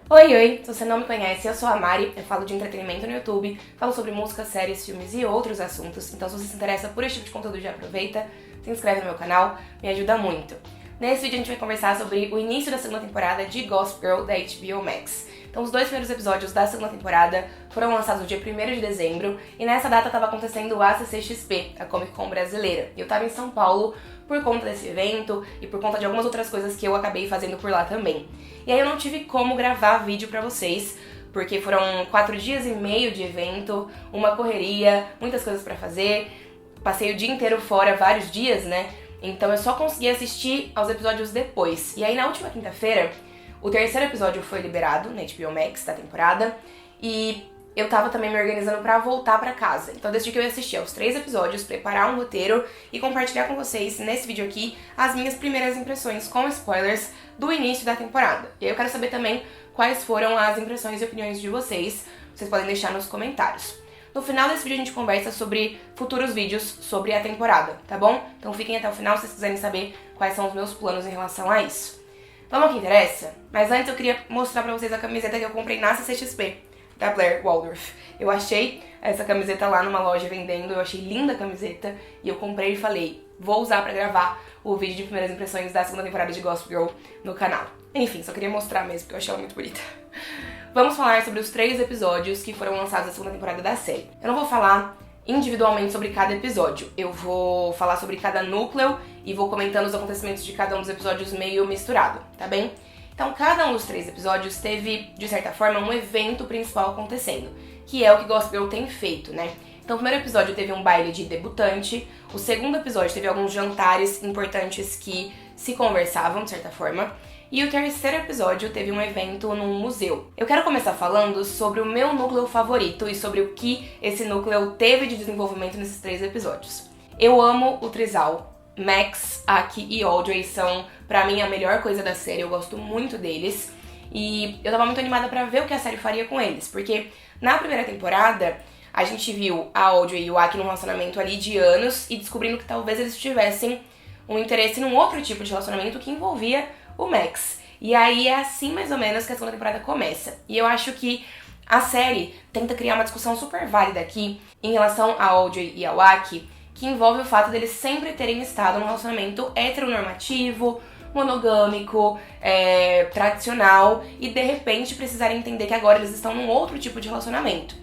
Oi, se você não me conhece, eu sou a Mari, eu falo de entretenimento no YouTube, falo sobre música, séries, filmes e outros assuntos, então se você se interessa por esse tipo de conteúdo, já aproveita, se inscreve no meu canal, me ajuda muito. Nesse vídeo a gente vai conversar sobre o início da segunda temporada de Gossip Girl da HBO Max. Então os dois primeiros episódios da segunda temporada foram lançados no dia 1º de dezembro e nessa data estava acontecendo a CCXP, a Comic Con brasileira. E eu estava em São Paulo por conta desse evento e por conta de algumas outras coisas que eu acabei fazendo por lá também. E aí eu não tive como gravar vídeo pra vocês, porque foram 4 dias e meio de evento, uma correria, muitas coisas pra fazer, passei o dia inteiro fora, vários dias, né? Então eu só consegui assistir aos episódios depois. E aí na última quinta-feira, o terceiro episódio foi liberado na HBO Max da temporada e eu tava também me organizando pra voltar pra casa. Então eu decidi que eu ia assistir aos 3 episódios, preparar um roteiro e compartilhar com vocês nesse vídeo aqui as minhas primeiras impressões com spoilers do início da temporada. E aí eu quero saber também quais foram as impressões e opiniões de vocês. Vocês podem deixar nos comentários. No final desse vídeo a gente conversa sobre futuros vídeos sobre a temporada, tá bom? Então fiquem até o final se vocês quiserem saber quais são os meus planos em relação a isso. Vamos ao que interessa? Mas antes eu queria mostrar pra vocês a camiseta que eu comprei na CCXP, da Blair Waldorf. Eu achei essa camiseta lá numa loja vendendo, eu achei linda a camiseta e eu comprei e falei, vou usar pra gravar o vídeo de primeiras impressões da segunda temporada de Gossip Girl no canal. Enfim, só queria mostrar mesmo porque eu achei ela muito bonita. Vamos falar sobre os 3 episódios que foram lançados na segunda temporada da série. Eu não vou falar individualmente sobre cada episódio, eu vou falar sobre cada núcleo e vou comentando os acontecimentos de cada um dos episódios meio misturado, tá bem? Então, cada um dos 3 episódios teve, de certa forma, um evento principal acontecendo, que é o que Gossip Girl tem feito, né? Então, o primeiro episódio teve um baile de debutante, o segundo episódio teve alguns jantares importantes que se conversavam, de certa forma, e o terceiro episódio teve um evento num museu. Eu quero começar falando sobre o meu núcleo favorito e sobre o que esse núcleo teve de desenvolvimento nesses 3 episódios. Eu amo o trisal. Max, Aki e Audrey são, pra mim, a melhor coisa da série, eu gosto muito deles. E eu tava muito animada pra ver o que a série faria com eles, porque na primeira temporada a gente viu a Audrey e o Aki num relacionamento ali de anos e descobrindo que talvez eles tivessem um interesse num outro tipo de relacionamento que envolvia o Max. E aí é assim mais ou menos que a segunda temporada começa. E eu acho que a série tenta criar uma discussão super válida aqui em relação a Audrey e ao Aki, que envolve o fato deles sempre terem estado num relacionamento heteronormativo, monogâmico, tradicional, e de repente precisarem entender que agora eles estão num outro tipo de relacionamento.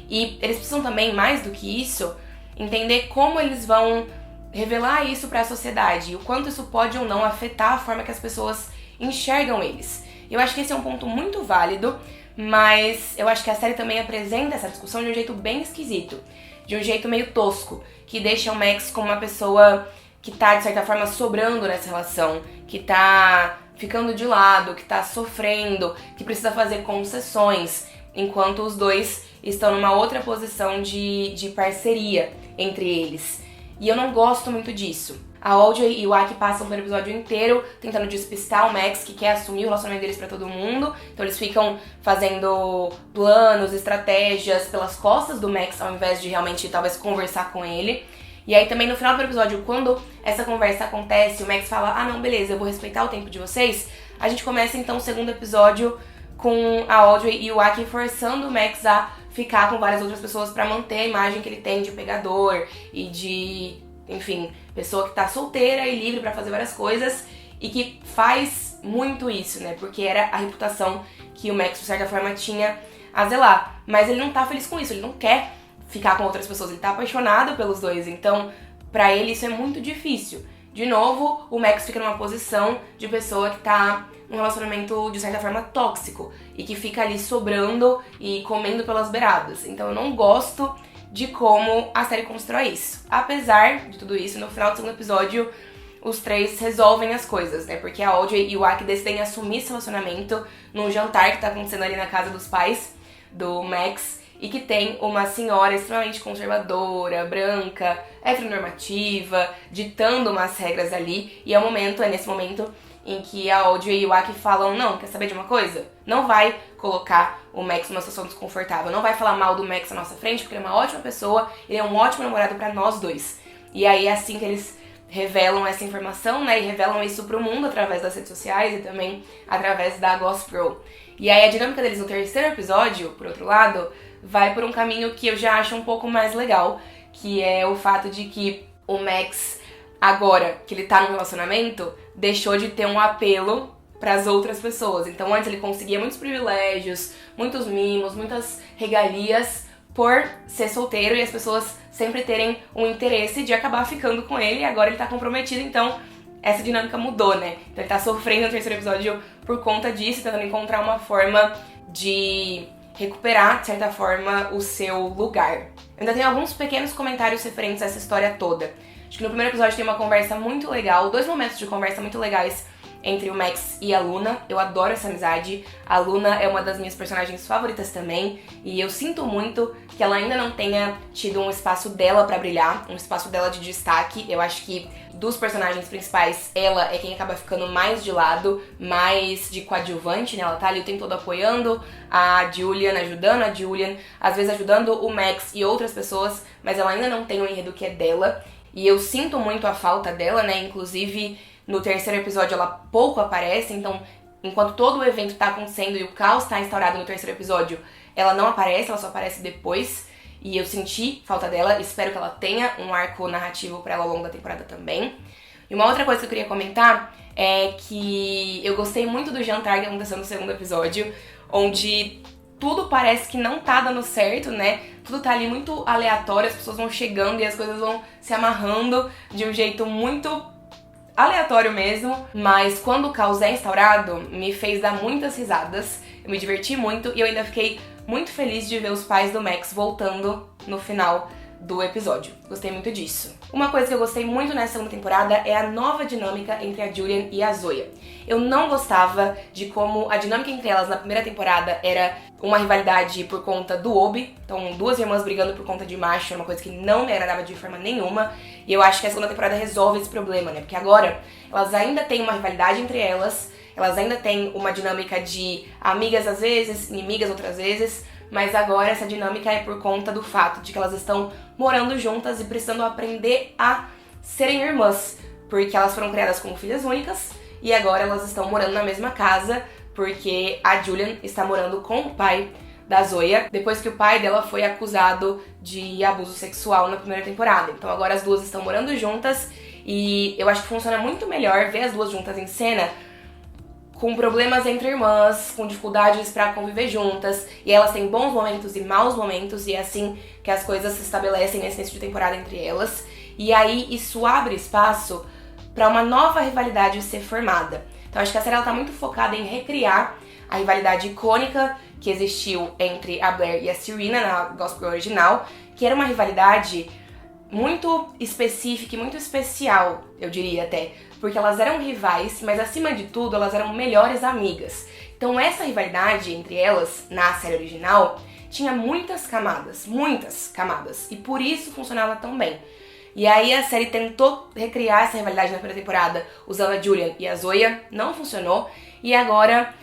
E eles precisam também, mais do que isso, entender como eles vão revelar isso para a sociedade e o quanto isso pode ou não afetar a forma que as pessoas enxergam eles. Eu acho que esse é um ponto muito válido, mas eu acho que a série também apresenta essa discussão de um jeito bem esquisito, de um jeito meio tosco, que deixa o Max como uma pessoa que tá, de certa forma, sobrando nessa relação, que tá ficando de lado, que tá sofrendo, que precisa fazer concessões, enquanto os dois estão numa outra posição de parceria entre eles. E eu não gosto muito disso. A Audrey e o Aki passam pelo episódio inteiro tentando despistar o Max, que quer assumir o relacionamento deles pra todo mundo. Então eles ficam fazendo planos, estratégias pelas costas do Max, ao invés de realmente, talvez, conversar com ele. E aí também no final do episódio, quando essa conversa acontece, o Max fala, ah não, beleza, eu vou respeitar o tempo de vocês. A gente começa então o segundo episódio com a Audrey e o Aki forçando o Max a ficar com várias outras pessoas pra manter a imagem que ele tem de pegador e de, enfim, pessoa que tá solteira e livre pra fazer várias coisas e que faz muito isso, né? Porque era a reputação que o Max, de certa forma, tinha a zelar. Mas ele não tá feliz com isso, ele não quer ficar com outras pessoas, ele tá apaixonado pelos dois, então pra ele isso é muito difícil. De novo, o Max fica numa posição de pessoa que tá num relacionamento, de certa forma, tóxico e que fica ali sobrando e comendo pelas beiradas. Então eu não gosto de como a série constrói isso. Apesar de tudo isso, no final do segundo episódio, os 3 resolvem as coisas, né? Porque a Audrey e o Aki decidem assumir esse relacionamento num jantar que tá acontecendo ali na casa dos pais do Max e que tem uma senhora extremamente conservadora, branca, heteronormativa, ditando umas regras ali. E é nesse momento em que a Audrey e o Aki falam, não, quer saber de uma coisa? Não vai colocar o Max numa situação desconfortável, não vai falar mal do Max na nossa frente, porque ele é uma ótima pessoa, ele é um ótimo namorado pra nós dois. E aí é assim que eles revelam essa informação, né, e revelam isso pro mundo através das redes sociais e também através da Gossip Girl. E aí a dinâmica deles no terceiro episódio, por outro lado, vai por um caminho que eu já acho um pouco mais legal, que é o fato de que o Max, agora que ele tá num relacionamento, deixou de ter um apelo pras outras pessoas. Então antes ele conseguia muitos privilégios, muitos mimos, muitas regalias por ser solteiro e as pessoas sempre terem um interesse de acabar ficando com ele, e agora ele tá comprometido, então essa dinâmica mudou, né? Então ele tá sofrendo no terceiro episódio por conta disso, tentando encontrar uma forma de recuperar, de certa forma, o seu lugar. Eu ainda tenho alguns pequenos comentários referentes a essa história toda. Acho que no primeiro episódio tem uma conversa muito legal, 2 momentos de conversa muito legais entre o Max e a Luna. Eu adoro essa amizade. A Luna é uma das minhas personagens favoritas também, e eu sinto muito que ela ainda não tenha tido um espaço dela pra brilhar, um espaço dela de destaque. Eu acho que dos personagens principais, ela é quem acaba ficando mais de lado, mais de coadjuvante, né? Ela tá ali o tempo todo apoiando a Julian, ajudando a Julian, às vezes ajudando o Max e outras pessoas, mas ela ainda não tem um enredo que é dela. E eu sinto muito a falta dela, né? Inclusive, no terceiro episódio ela pouco aparece, então enquanto todo o evento tá acontecendo e o caos tá instaurado no terceiro episódio, ela não aparece, ela só aparece depois. E eu senti falta dela, espero que ela tenha um arco narrativo pra ela ao longo da temporada também. E uma outra coisa que eu queria comentar é que eu gostei muito do jantar que aconteceu no segundo episódio, onde tudo parece que não tá dando certo, né? Tudo tá ali muito aleatório, as pessoas vão chegando e as coisas vão se amarrando de um jeito muito aleatório mesmo, mas quando o caos é instaurado, me fez dar muitas risadas, eu me diverti muito e eu ainda fiquei muito feliz de ver os pais do Max voltando no final do episódio. Gostei muito disso. Uma coisa que eu gostei muito nessa segunda temporada é a nova dinâmica entre a Julian e a Zoya. Eu não gostava de como a dinâmica entre elas na primeira temporada era uma rivalidade por conta do Obi, então 2 irmãs brigando por conta de macho, era uma coisa que não me agradava de forma nenhuma, e eu acho que a segunda temporada resolve esse problema, né? Porque agora elas ainda têm uma rivalidade entre elas ainda têm uma dinâmica de amigas às vezes, inimigas outras vezes, mas agora essa dinâmica é por conta do fato de que elas estão morando juntas e precisando aprender a serem irmãs, porque elas foram criadas como filhas únicas e agora elas estão morando na mesma casa, porque a Julian está morando com o pai da Zoya, depois que o pai dela foi acusado de abuso sexual na primeira temporada. Então agora as duas estão morando juntas e eu acho que funciona muito melhor ver as duas juntas em cena com problemas entre irmãs, com dificuldades pra conviver juntas, e elas têm bons momentos e maus momentos, e é assim que as coisas se estabelecem nesse início de temporada entre elas. E aí isso abre espaço pra uma nova rivalidade ser formada. Então acho que a série ela tá muito focada em recriar a rivalidade icônica que existiu entre a Blair e a Serena na Gossip Girl original, que era uma rivalidade muito específica e muito especial, eu diria até, porque elas eram rivais, mas acima de tudo elas eram melhores amigas. Então essa rivalidade entre elas, na série original, tinha muitas camadas, e por isso funcionava tão bem. E aí a série tentou recriar essa rivalidade na primeira temporada usando a Julian e a Zoya, não funcionou, e agora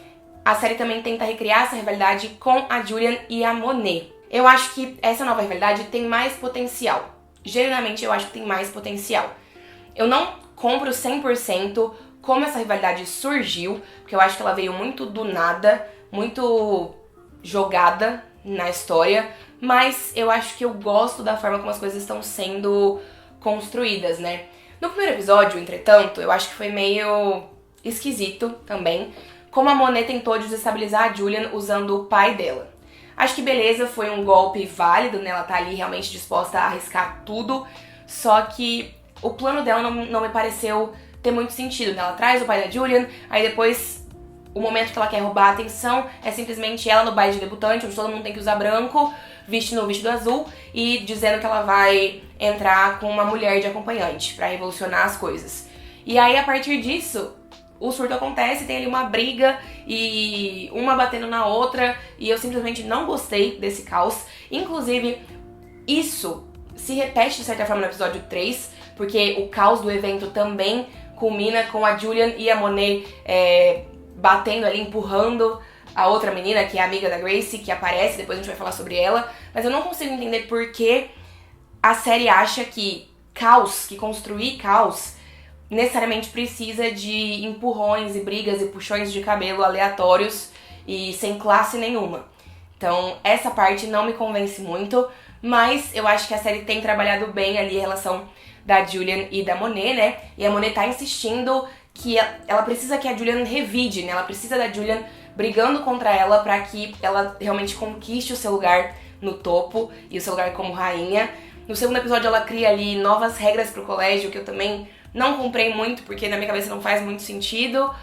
a série também tenta recriar essa rivalidade com a Julian e a Monet. Eu acho que essa nova rivalidade tem mais potencial. Genuinamente eu acho que tem mais potencial. Eu não compro 100% como essa rivalidade surgiu, porque eu acho que ela veio muito do nada, muito jogada na história, mas eu acho que eu gosto da forma como as coisas estão sendo construídas, né? No primeiro episódio, entretanto, eu acho que foi meio esquisito também, como a Monet tentou desestabilizar a Julian usando o pai dela. Acho que beleza, foi um golpe válido, né? Ela tá ali realmente disposta a arriscar tudo, só que o plano dela não me pareceu ter muito sentido, né? Ela traz o pai da Julian, aí depois o momento que ela quer roubar a atenção é simplesmente ela no baile de debutante, onde todo mundo tem que usar branco, vestindo o vestido azul e dizendo que ela vai entrar com uma mulher de acompanhante pra revolucionar as coisas. E aí, a partir disso, o surto acontece, tem ali uma briga e uma batendo na outra, e eu simplesmente não gostei desse caos. Inclusive, isso se repete de certa forma no episódio 3, porque o caos do evento também culmina com a Julian e a Monet batendo ali, empurrando a outra menina, que é amiga da Gracie, que aparece, depois a gente vai falar sobre ela. Mas eu não consigo entender por que a série acha que caos, que construir caos, necessariamente precisa de empurrões e brigas e puxões de cabelo aleatórios e sem classe nenhuma. Então, essa parte não me convence muito, mas eu acho que a série tem trabalhado bem ali a relação da Julian e da Monet, né? E a Monet tá insistindo que ela precisa que a Julian revide, né? Ela precisa da Julian brigando contra ela pra que ela realmente conquiste o seu lugar no topo e o seu lugar como rainha. No segundo episódio ela cria ali novas regras pro colégio, que eu também não comprei muito, porque na minha cabeça não faz muito sentido.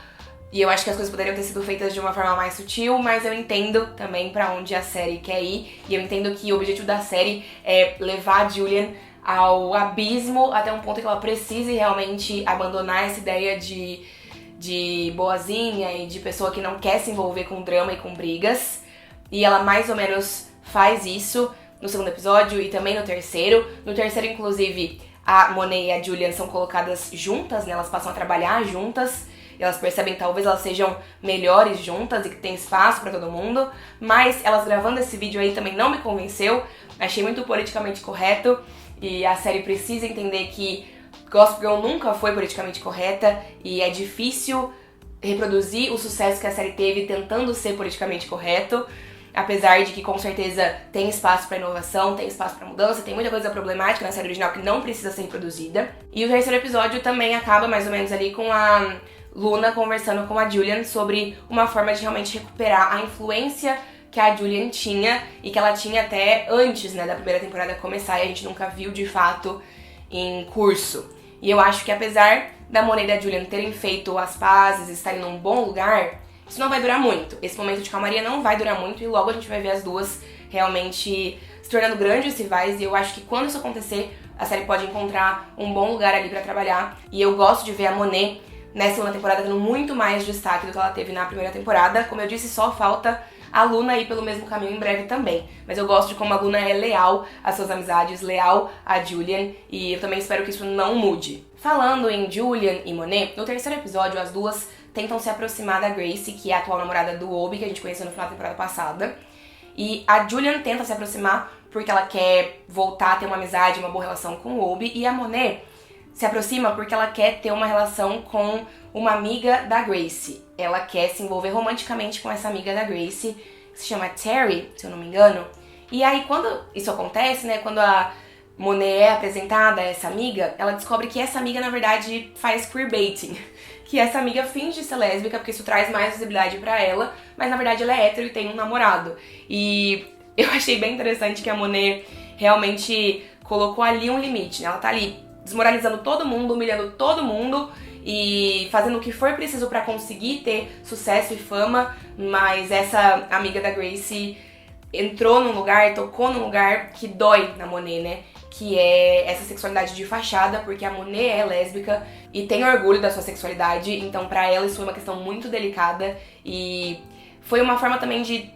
E eu acho que as coisas poderiam ter sido feitas de uma forma mais sutil, mas eu entendo também pra onde a série quer ir. E eu entendo que o objetivo da série é levar a Julian ao abismo até um ponto que ela precise realmente abandonar essa ideia de boazinha e de pessoa que não quer se envolver com drama e com brigas. E ela mais ou menos faz isso no segundo episódio e também no terceiro. No terceiro, inclusive, a Monet e a Julian são colocadas juntas, né? Elas passam a trabalhar juntas. E elas percebem que talvez elas sejam melhores juntas e que tem espaço pra todo mundo. Mas elas gravando esse vídeo aí também não me convenceu. Achei muito politicamente correto. E a série precisa entender que Gossip Girl nunca foi politicamente correta. E é difícil reproduzir o sucesso que a série teve tentando ser politicamente correto. Apesar de que com certeza tem espaço pra inovação, tem espaço pra mudança, tem muita coisa problemática na série original que não precisa ser reproduzida. E o terceiro episódio também acaba mais ou menos ali com a Luna conversando com a Julian sobre uma forma de realmente recuperar a influência que a Julian tinha e que ela tinha até antes, né, da primeira temporada começar e a gente nunca viu de fato em curso. E eu acho que apesar da Monet e da Julian terem feito as pazes e estarem num bom lugar, isso não vai durar muito. Esse momento de calmaria não vai durar muito e logo a gente vai ver as duas realmente se tornando grandes rivais. E eu acho que quando isso acontecer, a série pode encontrar um bom lugar ali pra trabalhar. E eu gosto de ver a Monet nessa segunda temporada tendo muito mais destaque do que ela teve na primeira temporada. Como eu disse, só falta a Luna ir pelo mesmo caminho em breve também. Mas eu gosto de como a Luna é leal às suas amizades, leal a Julian, e eu também espero que isso não mude. Falando em Julian e Monet, no terceiro episódio as duas tentam se aproximar da Gracie, que é a atual namorada do Obi, que a gente conheceu no final da temporada passada. E a Julian tenta se aproximar porque ela quer voltar a ter uma amizade, uma boa relação com o Obi, e a Monet se aproxima porque ela quer ter uma relação com uma amiga da Gracie. Ela quer se envolver romanticamente com essa amiga da Gracie, que se chama Terry, se eu não me engano. E aí, quando isso acontece, né, quando a Monet é apresentada a essa amiga, ela descobre que essa amiga, na verdade, faz queerbaiting. Que essa amiga finge ser lésbica, porque isso traz mais visibilidade pra ela, mas na verdade ela é hétero e tem um namorado. E eu achei bem interessante que a Monet realmente colocou ali um limite, né? Ela tá ali desmoralizando todo mundo, humilhando todo mundo e fazendo o que for preciso pra conseguir ter sucesso e fama, mas essa amiga da Gracie entrou num lugar, tocou num lugar que dói na Monet, né? Que é essa sexualidade de fachada, porque a Monet é lésbica e tem orgulho da sua sexualidade, então pra ela isso foi uma questão muito delicada e foi uma forma também de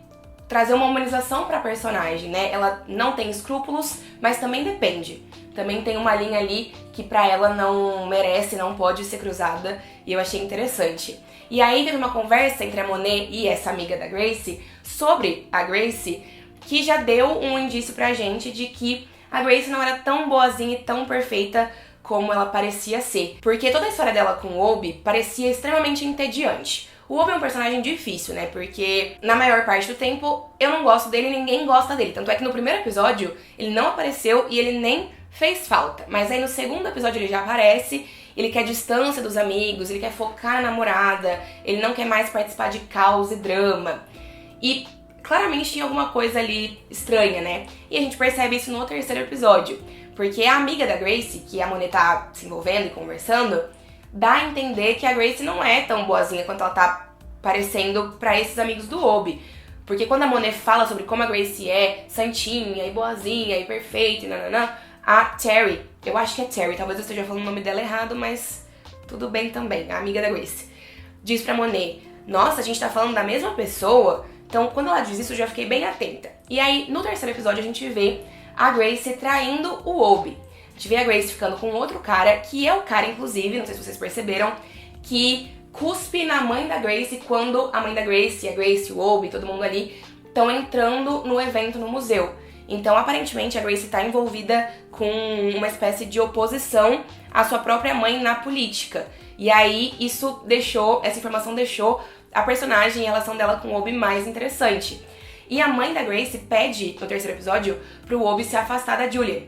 trazer uma humanização pra personagem, né? Ela não tem escrúpulos, mas também depende. Também tem uma linha ali que pra ela não merece, não pode ser cruzada, e eu achei interessante. E aí teve uma conversa entre a Monet e essa amiga da Gracie sobre a Gracie, que já deu um indício pra gente de que a Gracie não era tão boazinha e tão perfeita como ela parecia ser. Porque toda a história dela com o Obi parecia extremamente entediante. O Obi é um personagem difícil, né? Porque na maior parte do tempo eu não gosto dele e ninguém gosta dele. Tanto é que no primeiro episódio ele não apareceu e ele nem fez falta. Mas aí no segundo episódio ele já aparece, ele quer distância dos amigos, ele quer focar na namorada, ele não quer mais participar de caos e drama. E claramente tinha alguma coisa ali estranha, né? E a gente percebe isso no terceiro episódio. Porque a amiga da Gracie, que a Monet tá se envolvendo e conversando, dá a entender que a Gracie não é tão boazinha quanto ela tá parecendo pra esses amigos do Obi. Porque quando a Monet fala sobre como a Gracie é santinha e boazinha e perfeita e nananã, a Terry, eu acho que é Terry, talvez eu esteja falando o nome dela errado, mas tudo bem também, a amiga da Gracie, diz pra Monet, nossa, a gente tá falando da mesma pessoa? Então, quando ela diz isso, eu já fiquei bem atenta. E aí, no terceiro episódio, a gente vê a Gracie traindo o Obi. A gente vê a Gracie ficando com outro cara, que é o cara, inclusive, não sei se vocês perceberam, que cuspe na mãe da Gracie quando a mãe da Gracie, a Gracie, o Obi, todo mundo ali, estão entrando no evento no museu. Então, aparentemente, a Gracie tá envolvida com uma espécie de oposição à sua própria mãe na política. E aí, essa informação deixou a personagem e a relação dela com o Obi mais interessante. E a mãe da Grace pede, no terceiro episódio, pro Obi se afastar da Julian.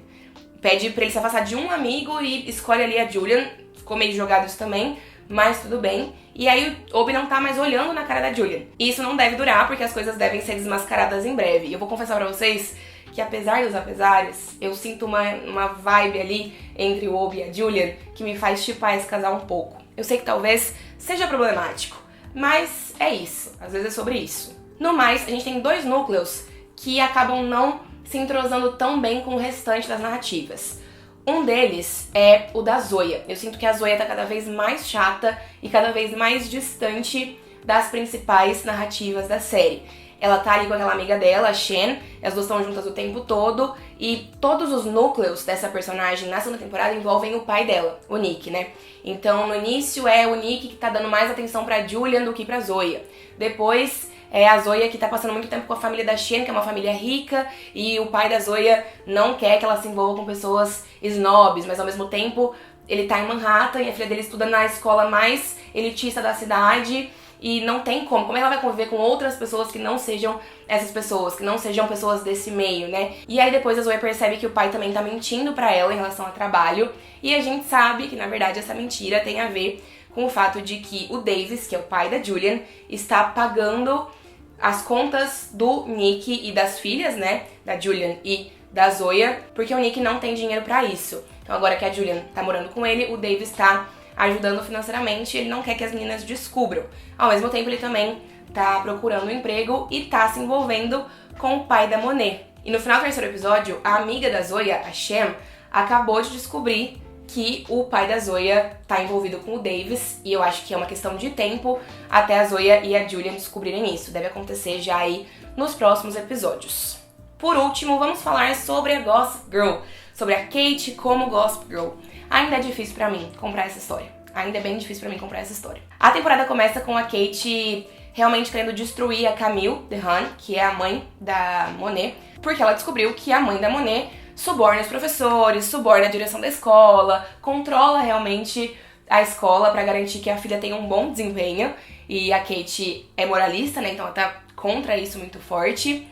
Pede pra ele se afastar de um amigo e escolhe ali a Julian. Ficou meio jogado isso também, mas tudo bem. E aí o Obi não tá mais olhando na cara da Julian. E isso não deve durar, porque as coisas devem ser desmascaradas em breve. E eu vou confessar pra vocês que apesar dos apesares, eu sinto uma vibe ali entre o Obi e a Julian que me faz chipar esse casal um pouco. Eu sei que talvez seja problemático, mas é isso. Às vezes é sobre isso. No mais, a gente tem dois núcleos que acabam não se entrosando tão bem com o restante das narrativas. Um deles é o da Zoya. Eu sinto que a Zoya tá cada vez mais chata e cada vez mais distante das principais narrativas da série. Ela tá ali com aquela amiga dela, a Shen, as duas estão juntas o tempo todo, e todos os núcleos dessa personagem na segunda temporada envolvem o pai dela, o Nick, né? Então, no início é o Nick que tá dando mais atenção pra Julian do que pra Zoya. Depois é a Zoya que tá passando muito tempo com a família da Shen, que é uma família rica, e o pai da Zoya não quer que ela se envolva com pessoas snobs, mas ao mesmo tempo ele tá em Manhattan e a filha dele estuda na escola mais elitista da cidade. E não tem como ela vai conviver com outras pessoas que não sejam essas pessoas, que não sejam pessoas desse meio, né? E aí depois a Zoe percebe que o pai também tá mentindo pra ela em relação ao trabalho, e a gente sabe que na verdade essa mentira tem a ver com o fato de que o Davis, que é o pai da Julian, está pagando as contas do Nick e das filhas, né? Da Julian e da Zoya, porque o Nick não tem dinheiro pra isso. Então agora que a Julian tá morando com ele, o Davis tá ajudando financeiramente, ele não quer que as meninas descubram. Ao mesmo tempo, ele também tá procurando um emprego e tá se envolvendo com o pai da Monet. E no final do terceiro episódio, a amiga da Zoya, a Shem, acabou de descobrir que o pai da Zoya tá envolvido com o Davis, e eu acho que é uma questão de tempo até a Zoya e a Julian descobrirem isso. Deve acontecer já aí nos próximos episódios. Por último, vamos falar sobre a Gossip Girl, sobre a Kate como Gossip Girl. Ainda é difícil pra mim comprar essa história. Ainda é bem difícil pra mim comprar essa história. A temporada começa com a Kate realmente querendo destruir a Camille DeHaan, que é a mãe da Monet, porque ela descobriu que a mãe da Monet suborna os professores, suborna a direção da escola, controla realmente a escola pra garantir que a filha tenha um bom desempenho. E a Kate é moralista, né? Então ela tá contra isso muito forte.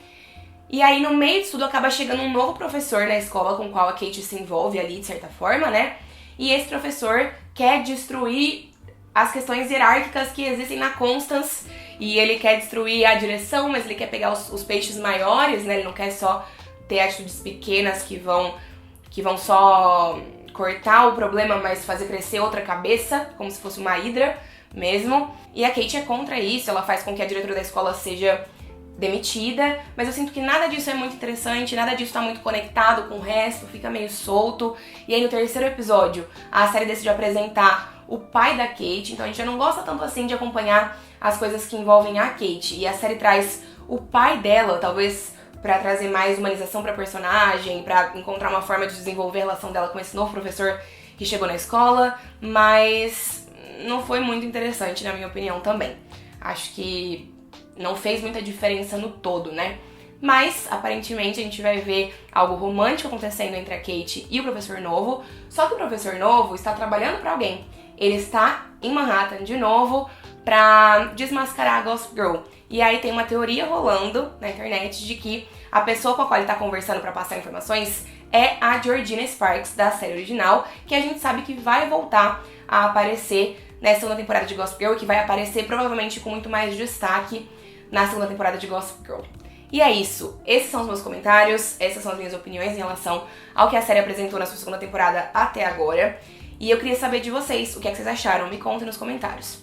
E aí, no meio disso tudo, acaba chegando um novo professor na escola com o qual a Kate se envolve ali, de certa forma, né? E esse professor quer destruir as questões hierárquicas que existem na Constance. E ele quer destruir a direção, mas ele quer pegar os peixes maiores, né? Ele não quer só ter atitudes pequenas que vão só cortar o problema, mas fazer crescer outra cabeça, como se fosse uma hidra mesmo. E a Kate é contra isso, ela faz com que a diretora da escola seja demitida, mas eu sinto que nada disso é muito interessante, nada disso tá muito conectado com o resto, fica meio solto. E aí no terceiro episódio, a série decide apresentar o pai da Kate, então a gente já não gosta tanto assim de acompanhar as coisas que envolvem a Kate. E a série traz o pai dela, talvez pra trazer mais humanização pra personagem, pra encontrar uma forma de desenvolver a relação dela com esse novo professor que chegou na escola, mas não foi muito interessante na minha opinião também. Acho que não fez muita diferença no todo, né? Mas, aparentemente, a gente vai ver algo romântico acontecendo entre a Kate e o professor novo. Só que o professor novo está trabalhando pra alguém. Ele está em Manhattan de novo pra desmascarar a Gossip Girl. E aí tem uma teoria rolando na internet de que a pessoa com a qual ele tá conversando pra passar informações é a Georgina Sparks, da série original, que a gente sabe que vai voltar a aparecer na segunda temporada de Gossip Girl, que vai aparecer provavelmente com muito mais destaque na segunda temporada de Gossip Girl. E é isso. Esses são os meus comentários, essas são as minhas opiniões em relação ao que a série apresentou na sua segunda temporada até agora. E eu queria saber de vocês, o que é que vocês acharam? Me contem nos comentários.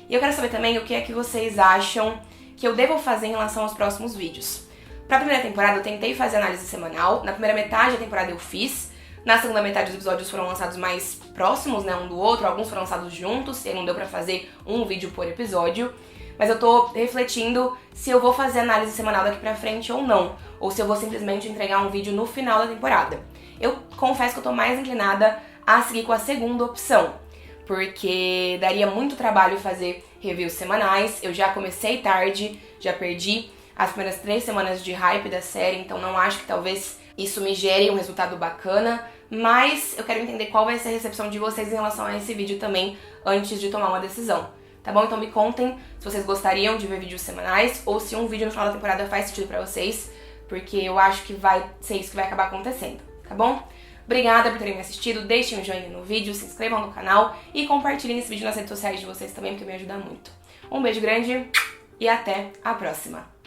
E eu quero saber também o que é que vocês acham que eu devo fazer em relação aos próximos vídeos. Pra primeira temporada eu tentei fazer análise semanal, na primeira metade da temporada eu fiz, na segunda metade os episódios foram lançados mais próximos, né, um do outro, alguns foram lançados juntos, e aí não deu pra fazer um vídeo por episódio. Mas eu tô refletindo se eu vou fazer análise semanal daqui pra frente ou não, ou se eu vou simplesmente entregar um vídeo no final da temporada. Eu confesso que eu tô mais inclinada a seguir com a segunda opção, porque daria muito trabalho fazer reviews semanais, eu já comecei tarde, já perdi as primeiras 3 semanas de hype da série, então não acho que talvez isso me gere um resultado bacana, mas eu quero entender qual vai ser a recepção de vocês em relação a esse vídeo também, antes de tomar uma decisão. tá bom? Então me contem se vocês gostariam de ver vídeos semanais ou se um vídeo no final da temporada faz sentido pra vocês, porque eu acho que vai ser isso que vai acabar acontecendo, tá bom? Obrigada por terem me assistido, deixem um joinha no vídeo, se inscrevam no canal e compartilhem esse vídeo nas redes sociais de vocês também, porque me ajuda muito. Um beijo grande e até a próxima!